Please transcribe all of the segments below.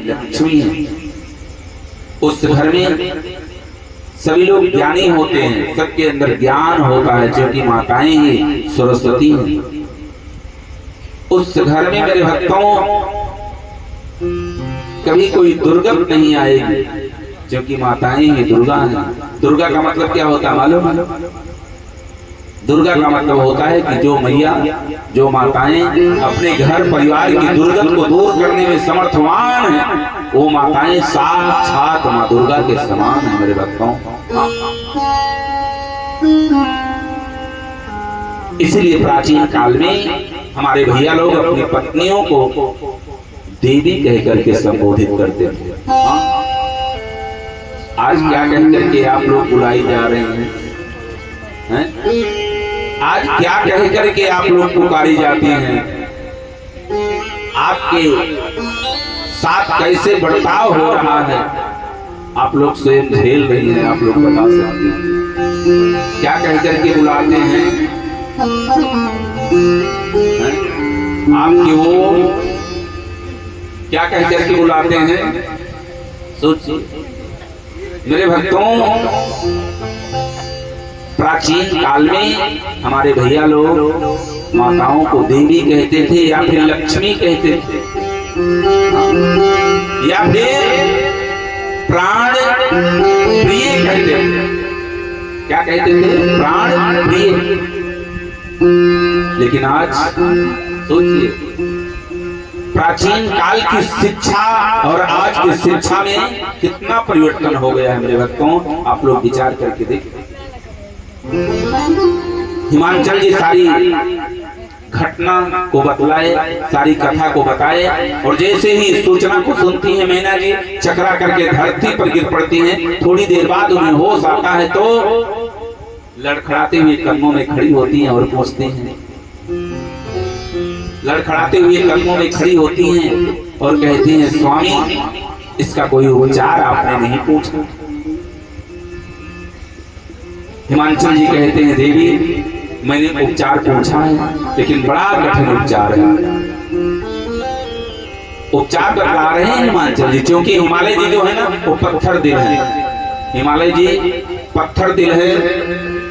लक्ष्मी है। उस घर में सभी लोग ज्ञानी होते हैं, सबके अंदर ज्ञान होता है, क्योंकि माताएं ही सरस्वती हैं। उस घर में मेरे भक्तों कभी कोई दुर्गत नहीं आएगी, क्योंकि माताएं ही दुर्गा हैं। दुर्गा का मतलब क्या होता है मालूम? दुर्गा का मतलब होता है कि जो मैया, जो माताएं अपने घर परिवार की दुर्गत को दूर करने में समर्थवान है, वो माताएं साक्षात माँ दुर्गा के समान है मेरे भक्तों। इसलिए प्राचीन काल में हमारे भैया लोग अपनी पत्नियों को देवी कह करके संबोधित करते थे। आज क्या कह करके आप लोग बुलाई जा रहे हैं? आज क्या कह करके आप लोग पुकारी जाती हैं? आपके साथ कैसे बर्ताव हो रहा है, आप लोग स्वयं झेल रही हैं, आप लोग बता सकते हैं। क्या कह करके बुलाते हैं? आपकी वो क्या कह करके बुलाते हैं? सोचिए मेरे भक्तों, प्राचीन काल में हमारे भैया लोग माताओं को देवी कहते थे, या फिर लक्ष्मी कहते थे, या फिर प्राण प्रिय कहते थे। क्या कहते थे? प्राण प्रिय। लेकिन आज सोचिए, प्राचीन काल की शिक्षा और आज की शिक्षा में कितना परिवर्तन हो गया है मेरे भक्तों, आप लोग विचार करके देखिए। हिमांचल जी सारी घटना को बतलाए, सारी कथा को बताए, और जैसे ही सूचना को सुनती है मैना जी, चकरा करके धरती पर गिर पड़ती हैं। थोड़ी देर बाद उन्हें होश आता है तो लड़खड़ाते हुए कदमों में खड़ी होती हैं और पूछती हैं, लड़खड़ाते हुए कदमों में खड़ी होती हैं और कहती हैं, स्वामी इसका कोई उपचार आपने नहीं पूछा। हिमांचल जी कहते हैं, देवी मैंने उपचार पूछा है, लेकिन बड़ा कठिन उपचार है। उपचार बतला रहे हैं हिमांचल जी, क्योंकि हिमालय जी जो है ना वो पत्थर दिल है। हिमालय जी पत्थर दिल है,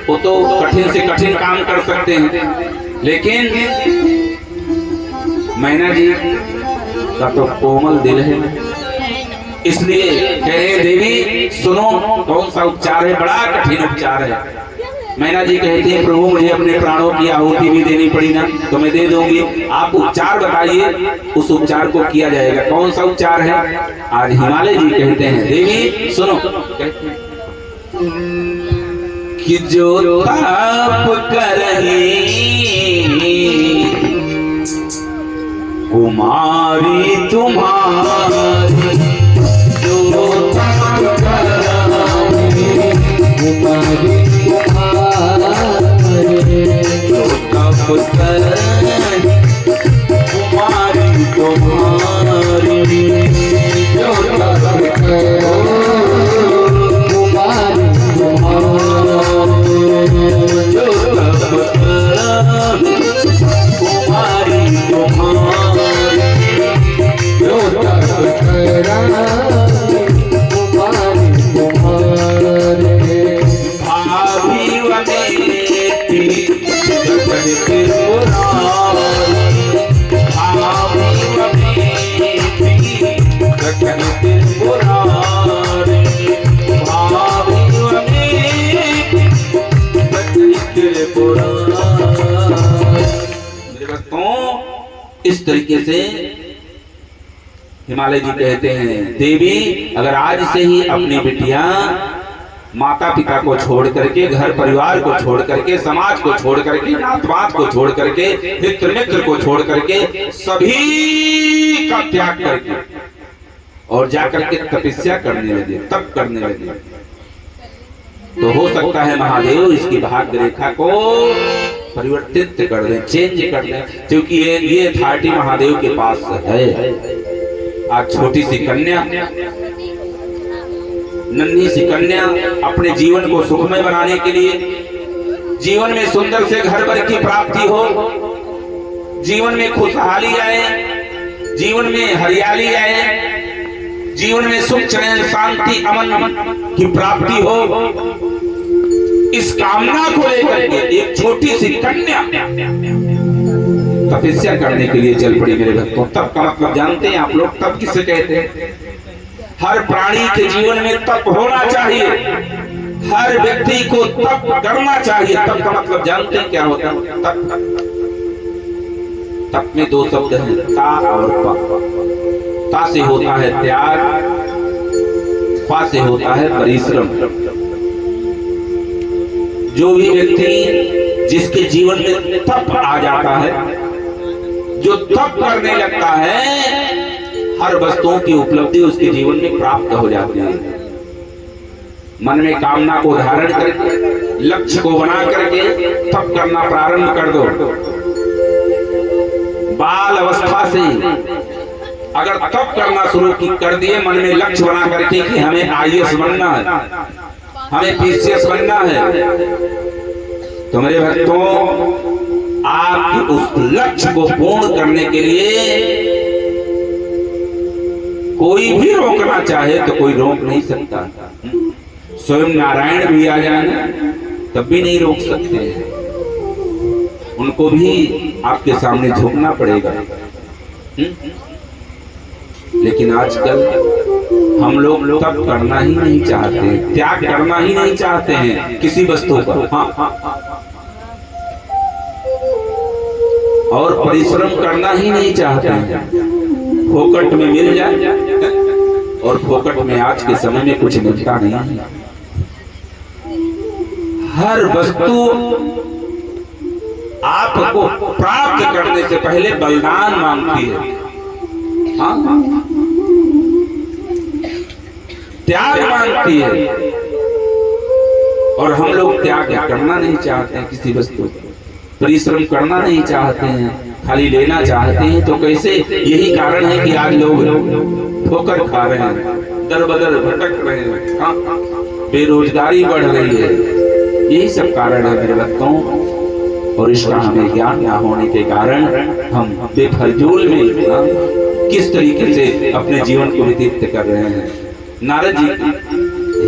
वो तो कठिन से कठिन काम कर सकते हैं, लेकिन मैना जी का तो कोमल दिल है। इसलिए कहे, देवी सुनो कौन सा उपचार है, बड़ा कठिन उपचार है। मैना जी कहती है, प्रभु मुझे अपने प्राणों की आहुति भी देनी पड़ी ना, तो मैं दे दूंगी, आप उपचार बताइए, उस उपचार को किया जाएगा। कौन सा उपचार है? आज हिमालय जी कहते हैं, देवी सुनो, कि जो ताप करही कुमारी तुम्हारी, जो ताप करही कुमारी तुम्हारी, जो ताप करही कुमारी तुम्हारी, जो ताप करही कुमारी तुम्हारी, जो ताप करही कुमारी तुम्हारी, जो ताप करही कुमारी तुम्हारी। भाभी वनेती जगन के पुरारी, भाभी वनेती जगन के पुरारी, भाभी वनेती जगन के पुरारी। इस तरीके से हिमालय जी कहते हैं, देवी अगर आज से ही अपनी बिटिया माता पिता को छोड़ करके, घर परिवार को छोड़ करके, समाज को छोड़ करके, नात पात को छोड़ करके, हित मित्र को छोड़ करके, सभी का त्याग करके और जाकर के तपस्या करने लगे, तप करने लगे, तो हो सकता है महादेव इसकी भाग्य रेखा को परिवर्तित कर दें, चेंज कर दें, क्योंकि ये अथॉरिटी महादेव के पास है। आज छोटी सी कन्या, नन्ही सी कन्या अपने जीवन को सुखमय बनाने के लिए, जीवन में सुंदर से घर भर की प्राप्ति हो, जीवन में खुशहाली आए, जीवन में हरियाली आए, जीवन में सुख चैन शांति अमन की प्राप्ति हो, इस कामना को लेकर के एक छोटी सी कन्या तपस्या करने के लिए चल पड़ी मेरे भक्तों। तप का मतलब जानते हैं आप लोग? तप किसे कहते हैं? हर प्राणी के जीवन में तप होना चाहिए, हर व्यक्ति को तप करना चाहिए। तप का मतलब जानते हैं क्या होता है? तप में दो शब्द हैं, ता और पा। ता से होता है त्याग, पा से होता है परिश्रम। जो भी व्यक्ति जिसके जीवन में तप आ जाता है, जो तप करने लगता है, हर वस्तुओं की उपलब्धि उसके जीवन में प्राप्त हो जाती है। मन में कामना को धारण करके, लक्ष्य को बना करके तप करना प्रारंभ कर दो। बाल अवस्था से अगर तप करना शुरू कर दिए, मन में लक्ष्य बना करके कि हमें आईएएस बनना है, हमें पीसीएस बनना है, तो मेरे भक्तों आप उस लक्ष्य को पूर्ण करने के लिए कोई भी रोकना चाहे तो कोई रोक नहीं सकता। स्वयं नारायण भी आ जाए तब भी नहीं रोक सकते, उनको भी आपके सामने झुकना पड़ेगा। लेकिन आजकल हम लोग तप करना ही नहीं चाहते, त्याग करना ही नहीं चाहते हैं किसी वस्तु पर। और परिश्रम करना ही नहीं चाहते हैं, फोकट में मिल जाए, और फोकट में आज के समय में कुछ मिलता नहीं है। हर वस्तु आपको प्राप्त करने से पहले बलिदान मांगती है, त्याग मांगती है। और हम लोग त्याग करना नहीं चाहते हैं किसी वस्तु को, परिश्रम करना नहीं चाहते हैं, खाली लेना चाहते हैं। तो कैसे? यही कारण है कि आज लोग ठोकर खा रहे हैं, दर बदर भटक रहे हैं, बेरोजगारी बढ़ रही है। यही सब कारण है मेरे भक्तों। और इसका हमें ज्ञान न होने के कारण हम बेफजूल में किस तरीके से अपने जीवन को व्यतीत कर रहे हैं। नारद जी,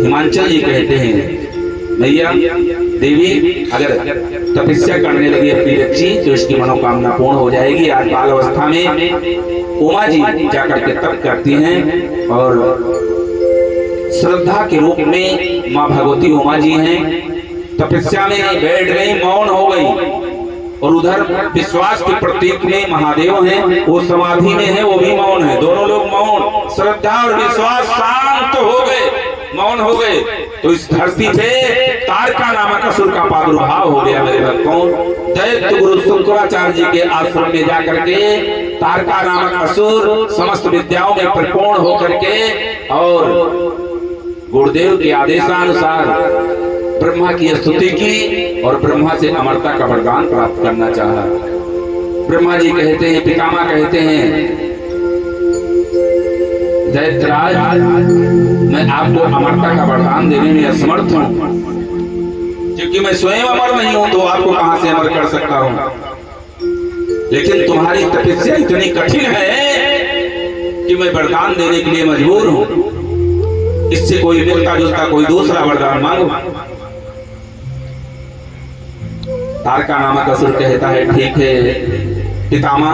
हिमांचल जी कहते हैं, भैया देवी अगर तपस्या करने लगी अपनी बच्ची तो उसकी मनोकामना पूर्ण हो जाएगी। आज बाल अवस्था में उमा जी जाकर के तप करती हैं और श्रद्धा के रूप में माँ भगवती उमा जी हैं, तपस्या में बैठ गई, मौन हो गई। और उधर विश्वास के प्रतीक में महादेव हैं, वो समाधि में है, वो भी मौन है। दोनों लोग मौन, श्रद्धा और विश्वास शांत हो गए, मौन हो गए। तो इस धरती पे तारका नामक असुर का प्रादुर्भाव हो गया मेरे भक्तों। दैत्य गुरु शुक्राचार्य जी के आश्रम में जाकर के तारका नामक असुर समस्त विद्याओं में परिपूर्ण होकर के और गुरुदेव के आदेशानुसार ब्रह्मा की स्तुति की और ब्रह्मा से अमरता का वरदान प्राप्त करना चाहा। ब्रह्मा जी कहते हैं, पितामह कहते हैं, दैत्यराज मैं आपको अमरता का वरदान देने में असमर्थ हूं, क्योंकि मैं स्वयं अमर नहीं हूं, तो आपको कहां से अमर कर सकता हूं। लेकिन तुम्हारी तपस्या इतनी कठिन है कि मैं वरदान देने के लिए मजबूर हूं। इससे कोई मिलता जुलता कोई दूसरा वरदान मांगो। तारका नामक असुर कहता है, ठीक है पितामह,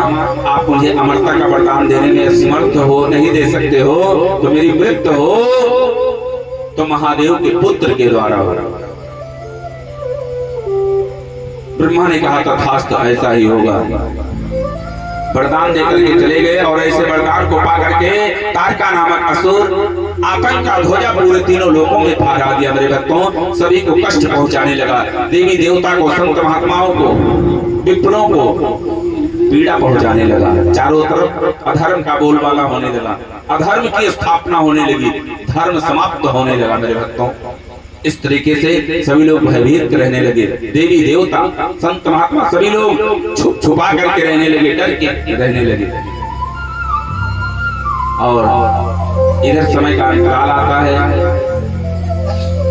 आप मुझे अमरता का वरदान देने में असमर्थ हो, नहीं दे सकते हो, तो मेरी मृत्यु हो तो महादेव के पुत्र के द्वारा हो। ब्रह्मा ने कहा तथास्तु, ऐसा ही होगा। वरदान देकर के चले गए और ऐसे वरदान को पा करके तारका नामक असुर आतंक का ध्वजा पूरे तीनों लोकों में फहरा दिया मेरे भक्तों। सभी को कष्ट पहुंचाने लगा, देवी देवता को, संत महात्माओं को, विप्रों को पीड़ा पहुंचाने लगा। चारों तरफ अधर्म का बोलबाला होने लगा, अधर्म की स्थापना होने लगी, धर्म समाप्त होने लगा मेरे भक्तों। इस तरीके से सभी लोग भयभीत रहने लगे। देवी देवता, संत महात्मा सभी लोग छुपा करके रहने लगे, डर के रहने लगे। और इधर समय का अंतराल आता है,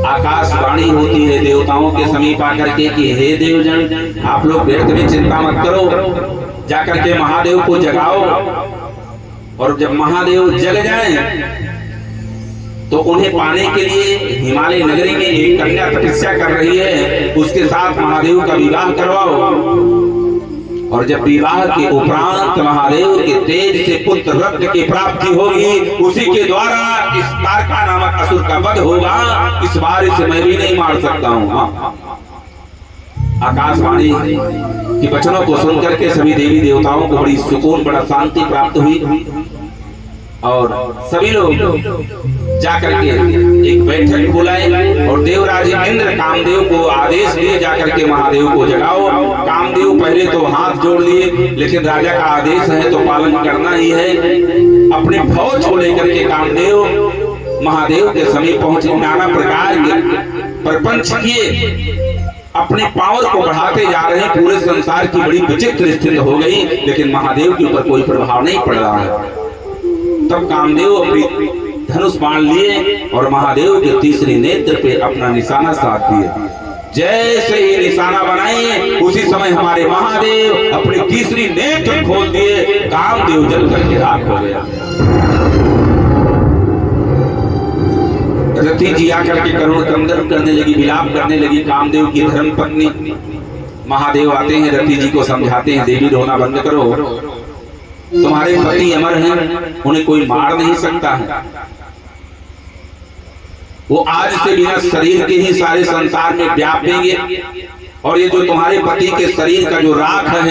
आकाशवाणी होती है देवताओं के समीप आकर के कि हे देवजन, आप लोग व्यर्थ में चिंता मत करो, जाकर के महादेव को जगाओ। और जब महादेव जग जाएं तो उन्हें पाने के लिए हिमालय नगरी में एक कन्या तपस्या कर रही है, उसके साथ महादेव का विवाह करवाओ। और जब विवाह के उपरांत महादेव के तेज से पुत्र रक्त की प्राप्ति होगी, उसी के द्वारा इस तारका नामक असुर का वध होगा। इस बार इसे मैं भी नहीं मार सकता हूँ। आकाशवाणी के वचनों को सुनकर के सभी देवी देवताओं को बड़ी सुकून, बड़ा शांति प्राप्त हुई और सभी लोग जाकर के एक बैठक बुलाए और देवराज इंद्र कामदेव को आदेश दिए जाकर के महादेव को जगाओ। कामदेव पहले तो हाथ जोड़ लिए, लेकिन राजा का आदेश है तो पालन करना ही है। अपने फौज को लेकर के कामदेव महादेव के समीप पहुंचे, नाना प्रकार के प्रपंच किए, अपने पावर को बढ़ाते जा रहे हैं। पूरे संसार की बड़ी विचित्र स्थिति हो गई, लेकिन महादेव के ऊपर कोई प्रभाव नहीं पड़ रहा है। तब कामदेव अपनी धनुष बाण लिए और महादेव के तीसरी नेत्र पे अपना निशाना साध दिए। जैसे ही निशाना बनाए, उसी समय हमारे महादेव अपनी तीसरी नेत्र खोल दिए। कामदेव जल करके राख हो गया। रति जी आकर के करुण क्रंदन करने लगी, विलाप करने लगी। कामदेव की धर्म पत्नी महादेव आते हैं, रति जी को समझाते हैं, देवी रोना बंद करो, तुम्हारे पति अमर हैं, उन्हें कोई मार नहीं सकता है। वो आज से बिना शरीर के ही सारे संसार में व्यापेंगे और ये जो तुम्हारे पति के शरीर का जो राख है